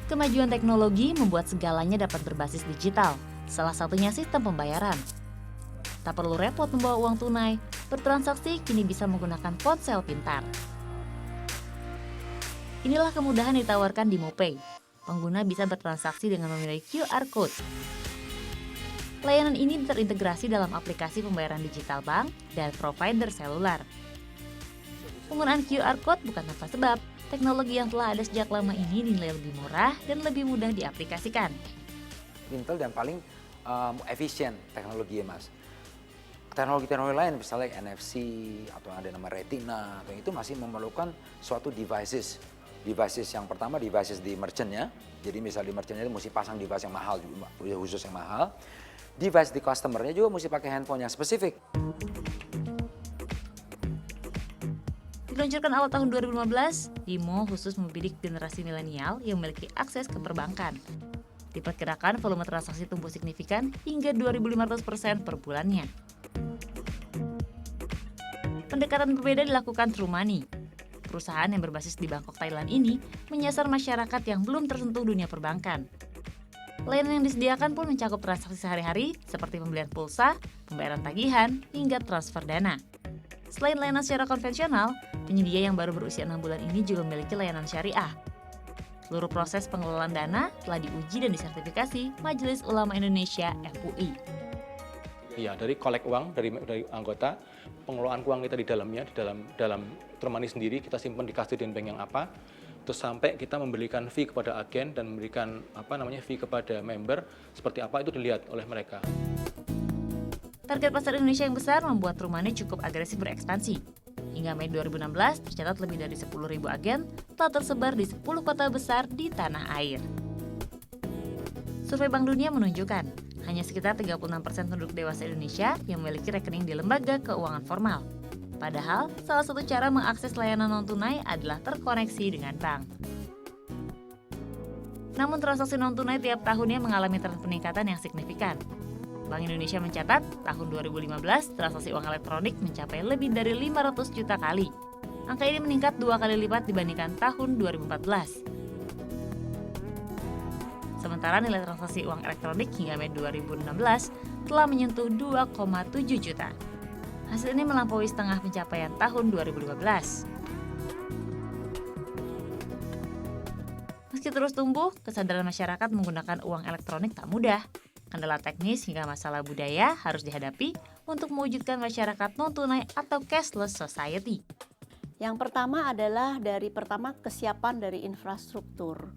Kemajuan teknologi membuat segalanya dapat berbasis digital, salah satunya sistem pembayaran. Tak perlu repot membawa uang tunai, bertransaksi kini bisa menggunakan ponsel pintar. Inilah kemudahan yang ditawarkan di MoPay. Pengguna bisa bertransaksi dengan memilih QR Code. Layanan ini terintegrasi dalam aplikasi pembayaran digital bank dan provider seluler. Penggunaan QR Code bukan tanpa sebab. Teknologi yang telah ada sejak lama ini dinilai lebih murah dan lebih mudah diaplikasikan. Intel dan paling efisien teknologi Mas. Teknologi-teknologi lain misalnya NFC atau ada nama Retina atau itu masih memerlukan suatu devices. Devices yang pertama devices di merchant-nya. Jadi misal di merchant-nya itu mesti pasang device yang mahal, khusus yang mahal. Device di customer-nya juga mesti pakai handphone yang spesifik. Diluncurkan awal tahun 2015, Bimo khusus membidik generasi milenial yang memiliki akses ke perbankan. Diperkirakan volume transaksi tumbuh signifikan hingga 2.500% per bulannya. Pendekatan berbeda dilakukan True Money. Perusahaan yang berbasis di Bangkok, Thailand ini menyasar masyarakat yang belum tersentuh dunia perbankan. Layanan yang disediakan pun mencakup transaksi sehari-hari seperti pembelian pulsa, pembayaran tagihan, hingga transfer dana. Selain layanan secara konvensional, penyedia yang baru berusia 6 bulan ini juga memiliki layanan syariah. Seluruh proses pengelolaan dana telah diuji dan disertifikasi Majelis Ulama Indonesia (MUI). Iya, dari kolek uang dari anggota, pengelolaan uang kita di dalamnya, di dalam True Money sendiri kita simpan di custodian bank yang apa, terus sampai kita memberikan fee kepada agen dan memberikan fee kepada member, seperti apa itu dilihat oleh mereka. Target pasar Indonesia yang besar membuat True Money cukup agresif berekspansi. Hingga Mei 2016, tercatat lebih dari 10.000 agen telah tersebar di 10 kota besar di tanah air. Survei Bank Dunia menunjukkan, hanya sekitar 36% penduduk dewasa Indonesia yang memiliki rekening di lembaga keuangan formal. Padahal, salah satu cara mengakses layanan non-tunai adalah terkoneksi dengan bank. Namun transaksi non-tunai tiap tahunnya mengalami tren peningkatan yang signifikan. Bank Indonesia mencatat, tahun 2015 transaksi uang elektronik mencapai lebih dari 500 juta kali. Angka ini meningkat 2 kali lipat dibandingkan tahun 2014. Sementara nilai transaksi uang elektronik hingga Mei 2016 telah menyentuh 2,7 juta. Hasil ini melampaui setengah pencapaian tahun 2015. Meski terus tumbuh, kesadaran masyarakat menggunakan uang elektronik tak mudah. Kendala teknis hingga masalah budaya harus dihadapi untuk mewujudkan masyarakat non-tunai atau cashless society. Yang pertama adalah kesiapan dari infrastruktur.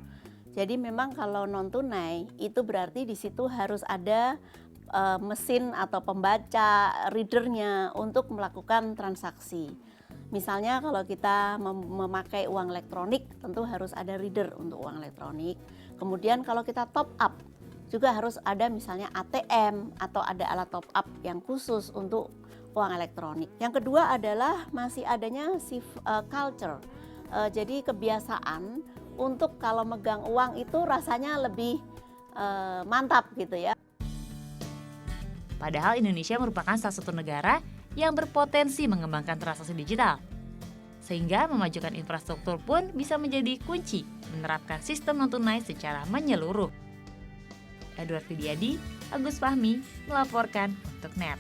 Jadi memang kalau non-tunai itu berarti di situ harus ada mesin atau pembaca readernya untuk melakukan transaksi. Misalnya kalau kita memakai uang elektronik tentu harus ada reader untuk uang elektronik. Kemudian kalau kita top up juga harus ada misalnya ATM atau ada alat top up yang khusus untuk uang elektronik. Yang kedua adalah masih adanya culture. Jadi kebiasaan untuk kalau megang uang itu rasanya lebih mantap gitu ya. Padahal Indonesia merupakan salah satu negara yang berpotensi mengembangkan transaksi digital. Sehingga memajukan infrastruktur pun bisa menjadi kunci menerapkan sistem non-tunai secara menyeluruh. Edward Widiadi, Agus Fahmi melaporkan untuk NET.